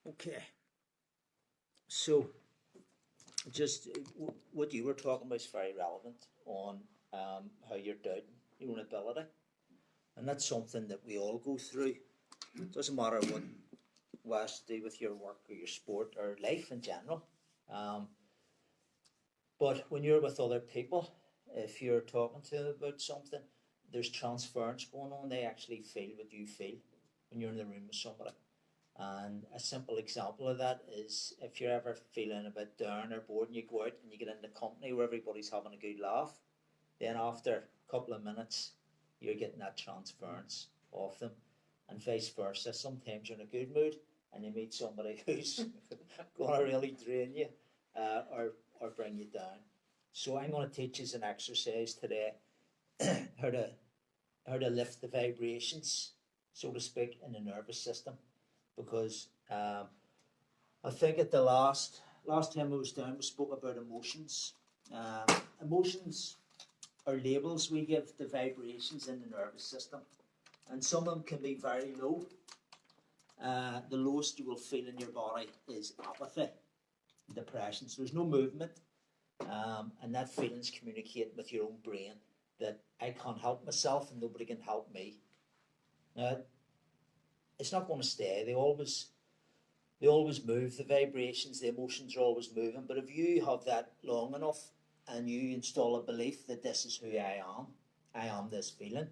Okay, so just what you were talking about is very relevant on how you're doubting your own ability, and that's something that we all go through. It doesn't matter what has to do with your work or your sport or life in general. Um, but when you're with other people, if you're talking to them about something, there's transference going on. They actually feel what you feel when you're in the room with somebody. And a simple example of that is if you're ever feeling a bit down or bored and you go out and you get into company where everybody's having a good laugh, then after a couple of minutes, you're getting that transference off them, and vice versa. Sometimes you're in a good mood and you meet somebody who's going to really drain you or bring you down. So I'm going to teach you an exercise today how to lift the vibrations, so to speak, in the nervous system. Because I think at the last time I was down, we spoke about emotions. Emotions are labels we give the vibrations in the nervous system, and some of them can be very low. The lowest you will feel in your body is apathy, depression. So there's no movement, and that feeling's communicating with your own brain that I can't help myself and nobody can help me. Now, it's not going to stay. They always move, the vibrations, the emotions are always moving. But if you have that long enough and you install a belief that this is who I am this feeling,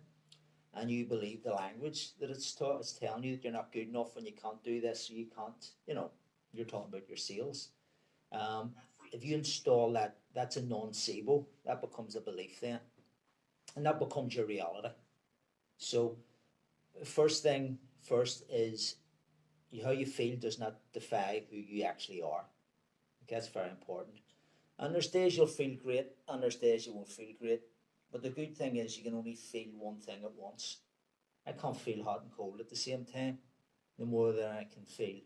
and you believe the language that it's telling you that you're not good enough and you can't do this, you can't, you're talking about your sales. If you install that, that's a nocebo, that becomes a belief then, and that becomes your reality. So first thing first is how you feel does not define who you actually are. Okay, that's very important. And there's days you'll feel great, and there's days you won't feel great. But the good thing is you can only feel one thing at once. I can't feel hot and cold at the same time. No more than I can feel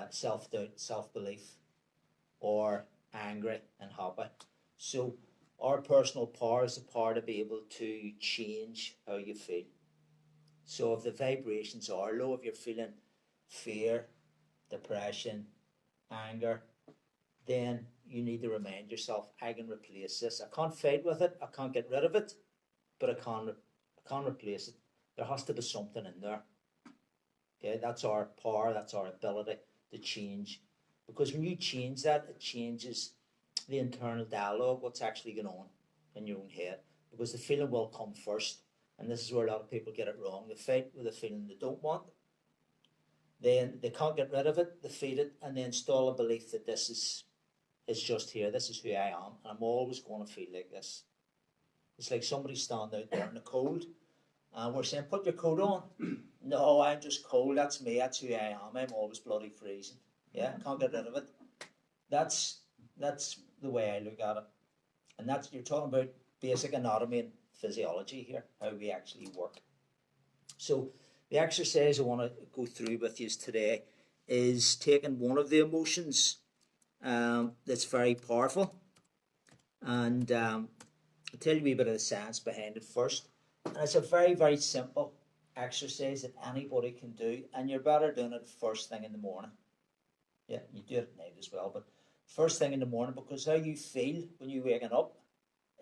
self-doubt, self-belief, or angry and happy. So our personal power is the power to be able to change how you feel. So if the vibrations are low, if you're feeling fear, depression, anger, then you need to remind yourself, I can replace this. I can't fight with it, I can't get rid of it, but I can't replace it. There has to be something in there. Okay, that's our power, that's our ability to change. Because when you change that, it changes the internal dialogue, what's actually going on in your own head. Because the feeling will come first. And this is where a lot of people get it wrong. They fight with a feeling they don't want. Then they can't get rid of it, they feel it, and they install a belief that this is just here, this is who I am, and I'm always going to feel like this. It's like somebody standing out there in the cold, and we're saying, put your coat on. No, I'm just cold, that's me, that's who I am, I'm always bloody freezing. Yeah, can't get rid of it. That's the way I look at it. And that's, you're talking about basic anatomy and physiology here, how we actually work. So the exercise I want to go through with you today is taking one of the emotions that's very powerful, and I'll tell you a wee bit of the science behind it first. And it's a very, very simple exercise that anybody can do, and you're better doing it first thing in the morning. Yeah, you do it at night as well, but first thing in the morning, because how you feel when you're waking up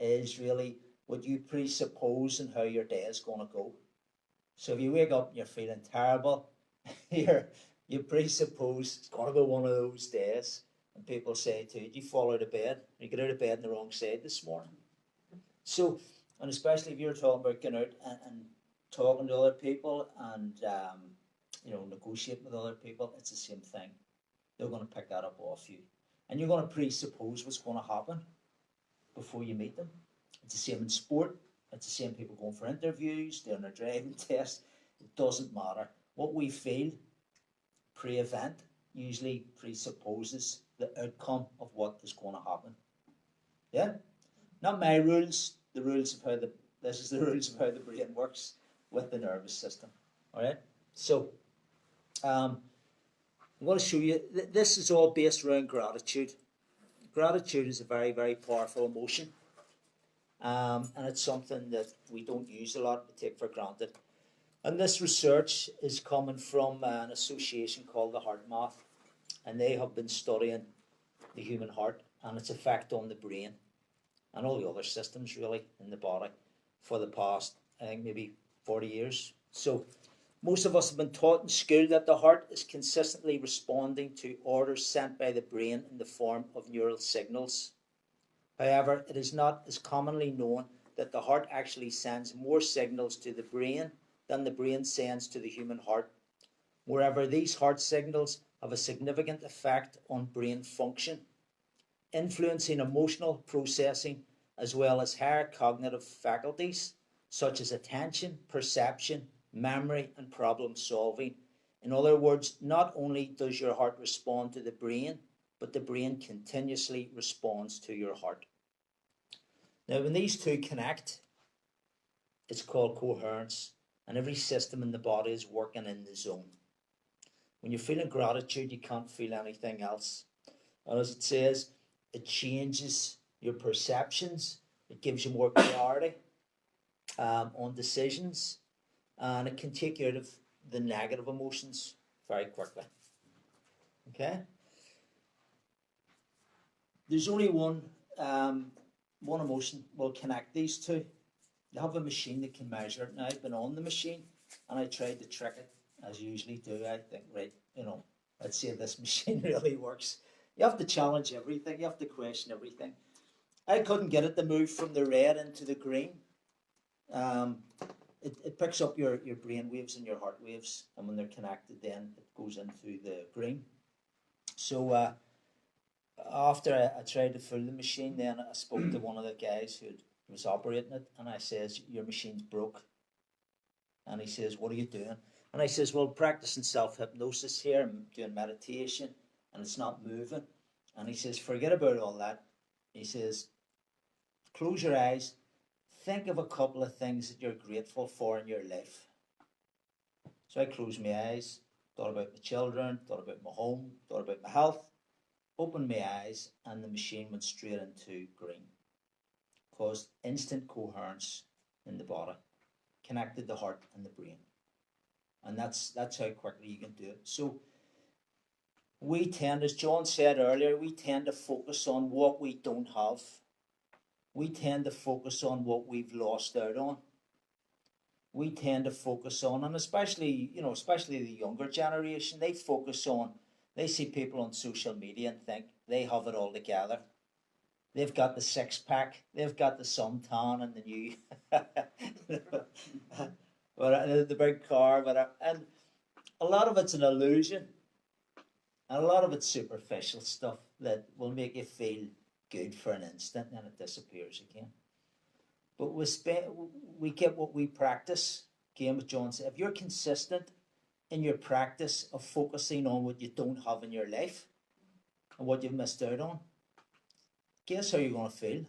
is really what you presuppose and how your day is going to go. So if you wake up and you're feeling terrible, you presuppose it's going to be one of those days. And people say to you, did you fall out of bed? You get out of bed on the wrong side this morning. So, and especially if you're talking about getting out and talking to other people and, negotiating with other people, it's the same thing. They're going to pick that up off you. And you're going to presuppose what's going to happen before you meet them. It's the same in sport. It's the same people going for interviews, doing their driving test. It doesn't matter. What we feel pre-event usually presupposes the outcome of what is going to happen. Yeah? Not my rules, the rules of how this is the rules of how the brain works with the nervous system. Alright? So, I'm going to show you, this is all based around gratitude. Gratitude is a very, very powerful emotion. And it's something that we don't use a lot, we take for granted. And this research is coming from an association called the HeartMath. and they have been studying the human heart and its effect on the brain and all the other systems really in the body for the past, I think, maybe 40 years. So most of us have been taught in school that the heart is consistently responding to orders sent by the brain in the form of neural signals. However, it is not as commonly known that the heart actually sends more signals to the brain than the brain sends to the human heart. Moreover, these heart signals have a significant effect on brain function, influencing emotional processing as well as higher cognitive faculties such as attention, perception, memory, and problem solving. In other words, not only does your heart respond to the brain, but the brain continuously responds to your heart. Now, when these two connect, it's called coherence, and every system in the body is working in the zone. When you're feeling gratitude, you can't feel anything else. And as it says, it changes your perceptions, it gives you more clarity on decisions, and it can take you out of the negative emotions very quickly. Okay? There's only one emotion will connect these two. You have a machine that can measure it. Now, I've been on the machine and I tried to trick it, as you usually do. I think, right, let's see if this machine really works. You have to challenge everything. You have to question everything. I couldn't get it to move from the red into the green. It picks up your brain waves and your heart waves, and when they're connected, then it goes into the green. So after I tried to fool the machine, then I spoke to one of the guys who was operating it, and I says, "Your machine's broke." And he says, "What are you doing?" And I says, "Well, practicing self-hypnosis here, I'm doing meditation, and it's not moving." And he says, "Forget about all that." He says, "Close your eyes, think of a couple of things that you're grateful for in your life." So I closed my eyes, thought about my children, thought about my home, thought about my health, opened my eyes, and the machine went straight into green. Caused instant coherence in the body, connected the heart and the brain. And that's how quickly you can do it. So we tend, as John said earlier, we tend to focus on what we don't have. We tend to focus on what we've lost out on. We tend to focus on, and especially the younger generation, they see people on social media and think they have it all together. They've got the six-pack, they've got the suntan and the new, the big car, whatever. And a lot of it's an illusion. And a lot of it's superficial stuff that will make you feel good for an instant and then it disappears again. But we get what we practice. Again, what John said, if you're consistent in your practice of focusing on what you don't have in your life and what you've missed out on, guess how you're going to feel?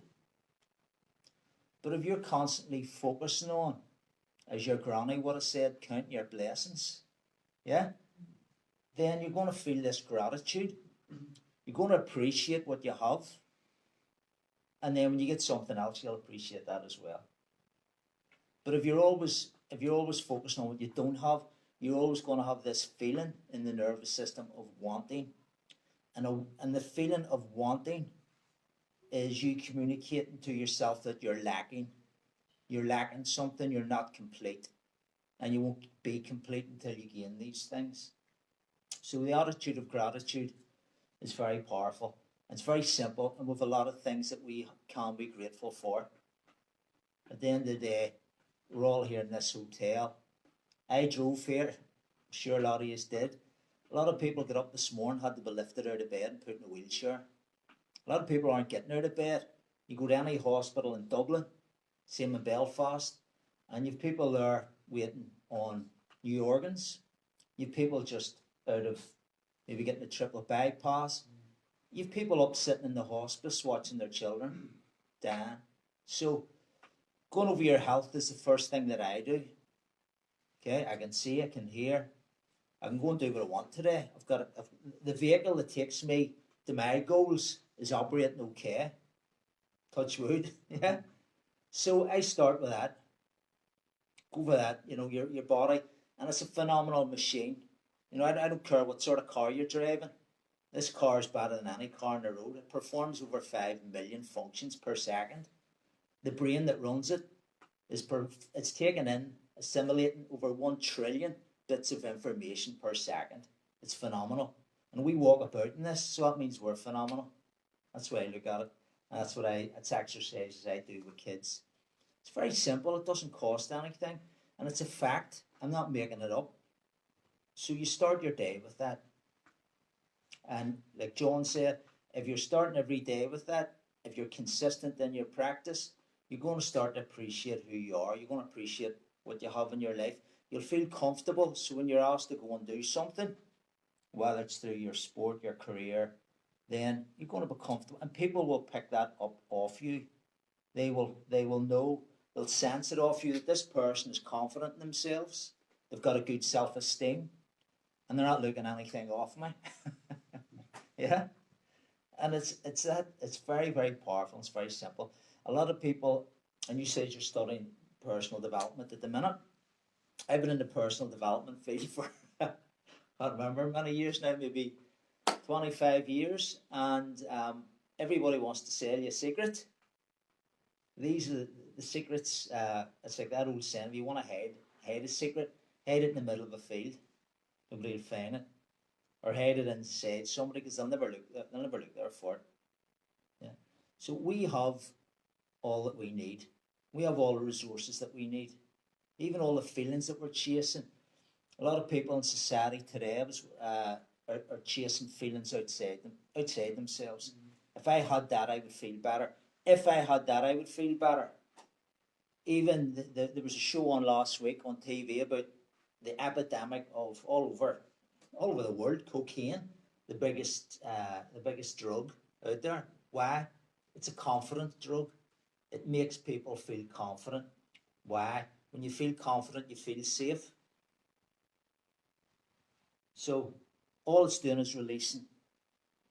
But if you're constantly focusing on, as your granny would have said, counting your blessings, yeah, then you're going to feel this gratitude. You're going to appreciate what you have. And then when you get something else, you'll appreciate that as well. But if you're always focusing on what you don't have, you're always going to have this feeling in the nervous system of wanting. And the feeling of wanting is you communicating to yourself that you're lacking. You're lacking something, you're not complete. And you won't be complete until you gain these things. So the attitude of gratitude is very powerful. It's very simple, and with a lot of things that we can be grateful for. At the end of the day, we're all here in this hotel. I drove here. I'm sure a lot of you did. A lot of people got up this morning, had to be lifted out of bed and put in a wheelchair. A lot of people aren't getting out of bed. You go to any hospital in Dublin, same in Belfast, and you've people there waiting on new organs. You've people just out of maybe getting a triple bypass. You've people up sitting in the hospice watching their children dying. So going over your health is the first thing that I do. Okay, I can see, I can hear. I can go and do what I want today. The vehicle that takes me to my goals is operating okay. Touch wood. Yeah. So I start with that. Go for that, your body. And it's a phenomenal machine. I don't care what sort of car you're driving. This car is better than any car on the road. It performs over 5 million functions per second. The brain that runs it it's taking in, assimilating over 1 trillion bits of information per second. It's phenomenal. And we walk about in this, so that means we're phenomenal. That's the way I look at it. And it's exercises I do with kids. It's very simple. It doesn't cost anything. And it's a fact. I'm not making it up. So you start your day with that. And like John said, if you're starting every day with that, if you're consistent in your practice, you're going to start to appreciate who you are. You're going to appreciate what you have in your life. You'll feel comfortable. So when you're asked to go and do something, whether it's through your sport, your career, then you're going to be comfortable. And people will pick that up off you. They will know, they'll sense it off you that this person is confident in themselves. They've got a good self-esteem. And they're not looking anything off me. Yeah? And it's very, very powerful. It's very simple. A lot of people, and you said you're studying personal development at the minute. I've been in the personal development field for, I don't remember, many years now, maybe 25 years. And everybody wants to sell you a secret. These are the secrets. It's like that old saying, if you want to hide a secret, hide it in the middle of a field. Nobody will find it. Or hide it inside somebody, because they'll never look there for it. Yeah. So we have all that we need. We have all the resources that we need. Even all the feelings that we're chasing. A lot of people in society today are chasing feelings outside themselves. Mm-hmm. If I had that, I would feel better. If I had that, I would feel better. Even there was a show on last week on TV about the epidemic of all over the world, cocaine, the biggest drug out there. Why? It's a confident drug. It makes people feel confident. Why? When you feel confident, you feel safe. So all it's doing is releasing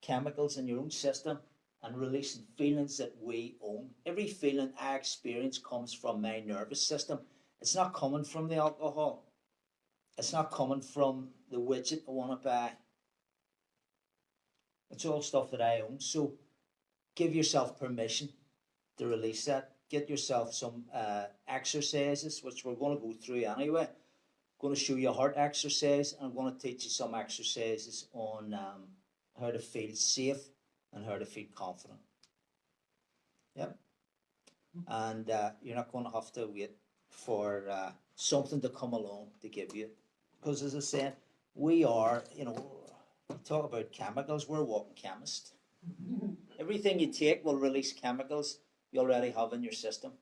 chemicals in your own system and releasing feelings that we own. Every feeling I experience comes from my nervous system. It's not coming from the alcohol. It's not coming from the widget I want to buy. It's all stuff that I own. So give yourself permission to release that. Get yourself some exercises, which we're going to go through anyway. I'm going to show you a heart exercise, and I'm going to teach you some exercises on how to feel safe and how to feel confident. Yep. And you're not going to have to wait for something to come along to give you it. Because as I said, we are, we talk about chemicals, we're a walking chemist. Everything you take will release chemicals you already have in your system.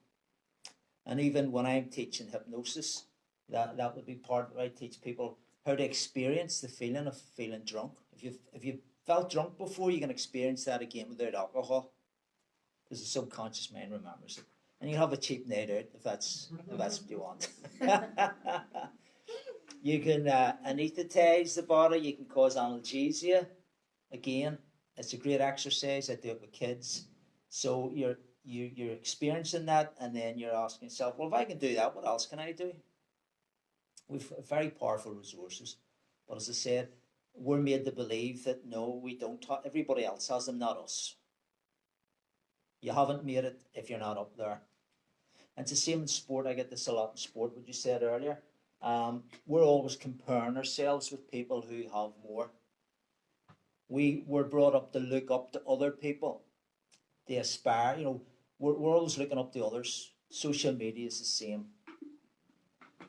And even when I'm teaching hypnosis, that would be part of it. I teach people how to experience the feeling of feeling drunk. If you've felt drunk before, you can experience that again without alcohol. Because the subconscious mind remembers it. And you have a cheap night out if that's what you want. You can anesthetize the body. You can cause analgesia. Again, it's a great exercise. I do it with kids. So you're experiencing that, and then you're asking yourself, well, if I can do that, what else can I do? We've very powerful resources. But as I said, we're made to believe that no, we don't. Everybody else has them, not us. You haven't made it if you're not up there. And it's the same in sport. I get this a lot in sport, what you said earlier. We're always comparing ourselves with people who have more. We were brought up to look up to other people, to aspire. We're always looking up to others. Social media is the same.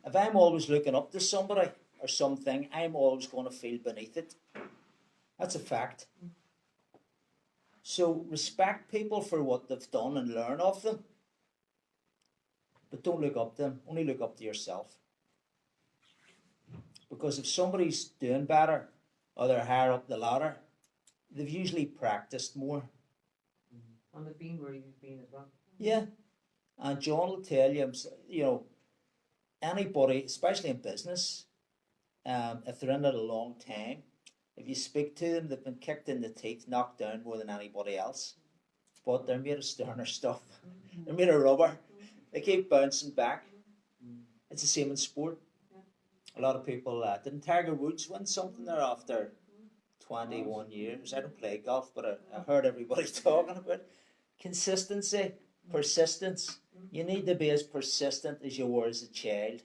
If I'm always looking up to somebody or something, I'm always going to feel beneath it. That's a fact. So respect people for what they've done and learn of them. But don't look up to them. Only look up to yourself. Because if somebody's doing better or they're higher up the ladder, they've usually practiced more. And they've been where you've been as well. Yeah. And John will tell you, anybody, especially in business, if they're in it a long time, if you speak to them, they've been kicked in the teeth, knocked down more than anybody else. But they're made of sterner stuff. They're made of rubber. They keep bouncing back. It's the same in sport. A lot of people, didn't Tiger Woods win something there after 21 years. I don't play golf, but I heard everybody talking about consistency, persistence. You need to be as persistent as you were as a child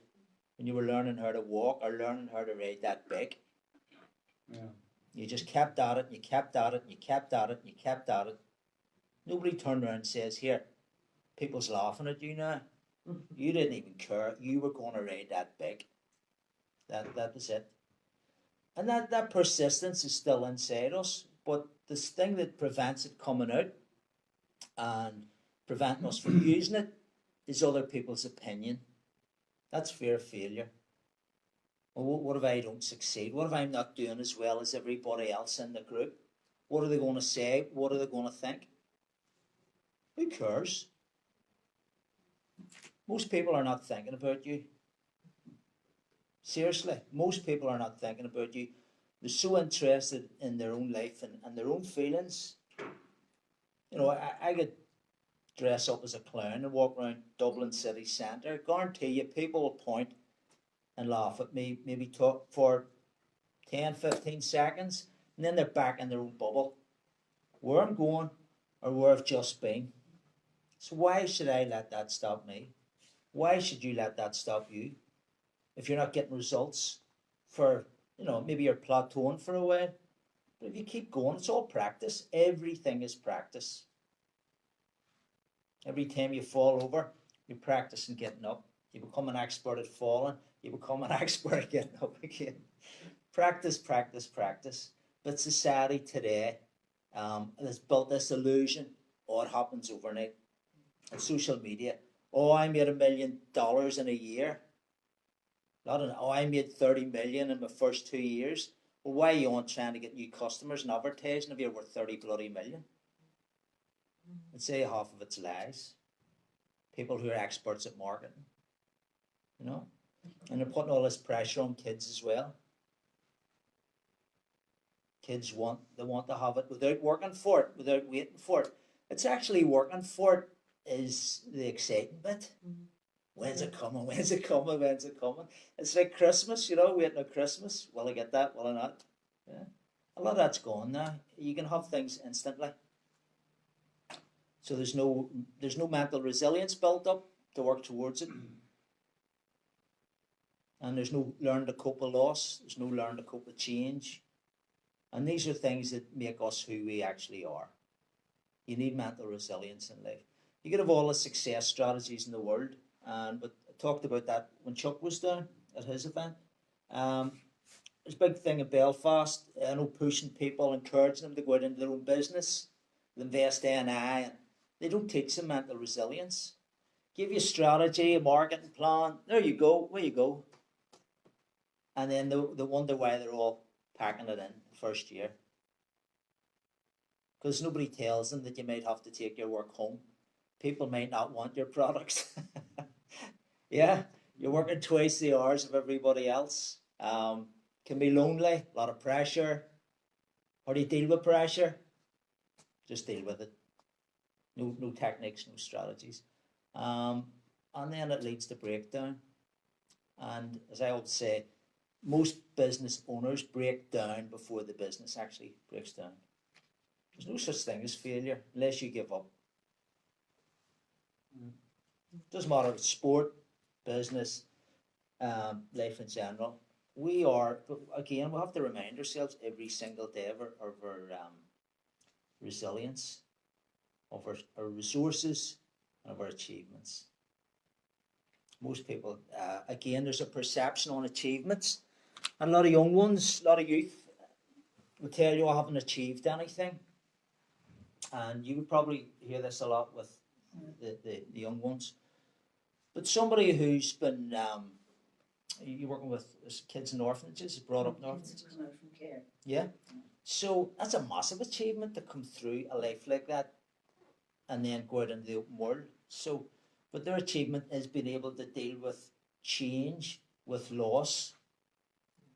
when you were learning how to walk or learning how to ride that bike. Yeah. You just kept at it, and you kept at it, and you kept at it, and you kept at it. Nobody turned around and says, here, people's laughing at you now. You didn't even care. You were going to ride that bike. That was it. And that persistence is still inside us. But this thing that prevents it coming out and preventing us from using it is other people's opinion. That's fear of failure. Well, what if I don't succeed? What if I'm not doing as well as everybody else in the group? What are they going to say? What are they going to think? Who cares? Most people are not thinking about you. Seriously, most people are not thinking about you. They're so interested in their own life and their own feelings. You know, I could dress up as a clown and walk around Dublin city centre. Guarantee you, people will point and laugh at me, maybe talk for 10, 15 seconds, and then they're back in their own bubble. Where I'm going or where I've just been. So why should I let that stop me? Why should you let that stop you? If you're not getting results for, you know, maybe you're plateauing for a while. But if you keep going, it's all practice. Everything is practice. Every time you fall over, you practice and getting up. You become an expert at falling. You become an expert at getting up again. Practice, practice, practice. But society today has built this illusion. Oh, it happens overnight. And social media. Oh, I made $1 million in a year. I made 30 million in my first 2 years. Well, why are you on trying to get new customers and advertising if you're worth 30 bloody million? I'd say half of it's lies. People who are experts at marketing. You know? And they're putting all this pressure on kids as well. Kids want to have it without working for it, without waiting for it. It's actually working for it is the exciting bit. When's it coming? When's it coming? When's it coming? It's like Christmas, you know, waiting on Christmas. Will I get that? Will I not? Yeah. A lot of that's gone now. You can have things instantly. So there's no mental resilience built up to work towards it. And there's no learn to cope with loss. There's no learn to cope with change. And these are things that make us who we actually are. You need mental resilience in life. You could have all the success strategies in the world. But I talked about that when Chuck was down at his event. There's a big thing in Belfast, I know, pushing people, encouraging them to go out into their own business, invest in AI, and they don't teach them mental resilience. Give you a strategy, a marketing plan, there you go, where you go. And then they wonder why they're all packing it in the first year. Because nobody tells them that you might have to take your work home. People might not want your products. Yeah, you're working twice the hours of everybody else. Can be lonely, a lot of pressure. How do you deal with pressure? Just deal with it. No techniques, no strategies. And then it leads to breakdown. And as I always say, most business owners break down before the business actually breaks down. There's no such thing as failure unless you give up. Doesn't matter if it's sport, business, life in general. We have to remind ourselves every single day of our resilience, of our resources, and of our achievements. Most people, again, there's a perception on achievements. And a lot of young ones, a lot of youth will tell you I haven't achieved anything. And you would probably hear this a lot with the young ones. But somebody who's been, you're working with kids in orphanages, brought up in orphanages? Kids come out from care. Yeah. So that's a massive achievement to come through a life like that and then go out into the open world. So, but their achievement is being able to deal with change, with loss,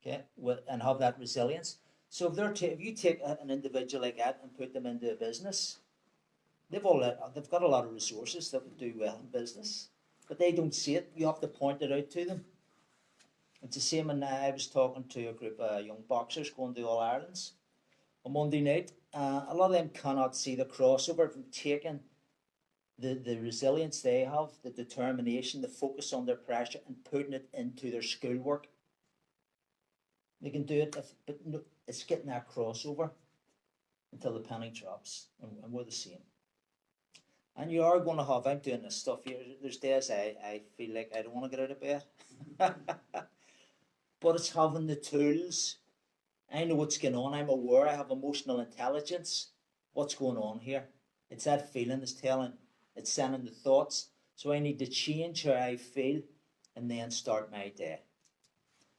okay, and have that resilience. So if you take an individual like that and put them into a business, they've got a lot of resources that would do well in business, but they don't see it. You have to point it out to them. It's the same. And I was talking to a group of young boxers going to All Irelands, on Monday night. A lot of them cannot see the crossover from taking the resilience they have, the determination, the focus under pressure, and putting it into their schoolwork. They can do it, but no, it's getting that crossover until the penny drops, and we're the same. And you are going to have, I'm doing this stuff here, there's days I feel like I don't want to get out of bed. But it's having the tools. I know what's going on, I'm aware, I have emotional intelligence. What's going on here? It's that feeling it's telling, it's sending the thoughts. So I need to change how I feel and then start my day.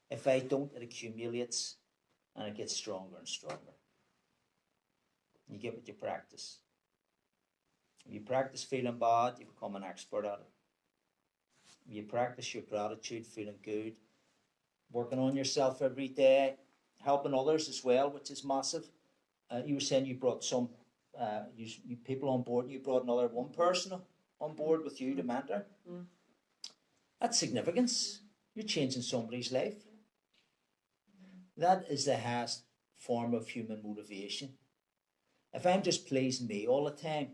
If I don't, it accumulates and it gets stronger and stronger. You get what you practice. If you practice feeling bad, you become an expert at it. If you practice your gratitude, feeling good, working on yourself every day, helping others as well, which is massive. You were saying you brought some you people on board, you brought another one person on board with you to mentor. That's significance. You're changing somebody's life. That is the highest form of human motivation. If I'm just pleasing me all the time,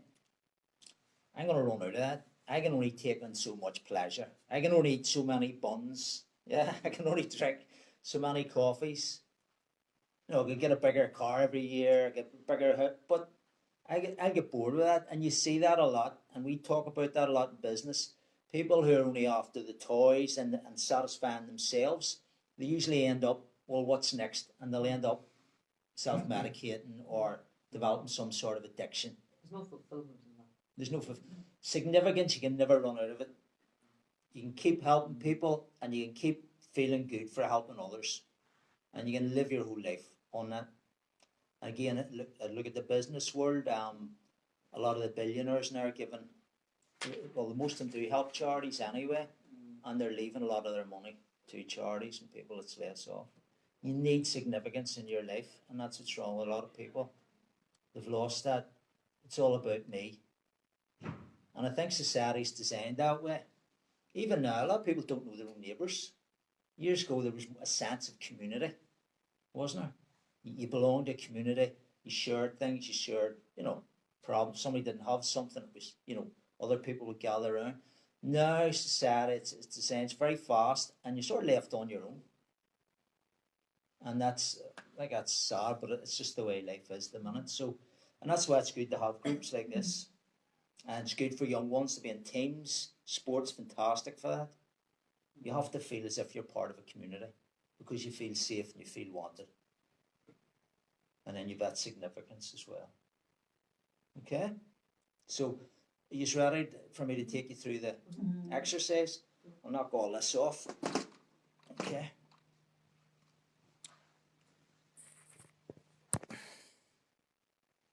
I'm going to run out of that. I can only take in so much pleasure. I can only eat so many buns. Yeah, I can only drink so many coffees. You know, I could get a bigger car every year, get a bigger house, but I get bored with that. And you see that a lot, and we talk about that a lot in business. People who are only after the toys and satisfying themselves, they usually end up, well, what's next? And they'll end up self-medicating or developing some sort of addiction. There's no fulfillment in that. There's no significance. You can never run out of it. You can keep helping people, and you can keep feeling good for helping others, and you can live your whole life on that. And again, look at the business world. A lot of the billionaires now are giving, well, the most of them do help charities anyway, and they're leaving a lot of their money to charities and people it's less of. You need significance in your life, and that's what's wrong with a lot of people. They've lost that. It's all about me. And I think society's designed that way. Even now, a lot of people don't know their own neighbours. Years ago, there was a sense of community, wasn't there? You belonged to a community, you shared things, you shared, problems. Somebody didn't have something, it was, other people would gather around. Now, society, it's designed, it's very fast, and you're sort of left on your own. And that's sad, but it's just the way life is at the minute. So, and that's why it's good to have groups like this. And it's good for young ones to be in teams. Sport's fantastic for that. You have to feel as if you're part of a community because you feel safe and you feel wanted. And then you've got significance as well. Okay? So, are you ready for me to take you through the exercise? I'll knock all this off. Okay.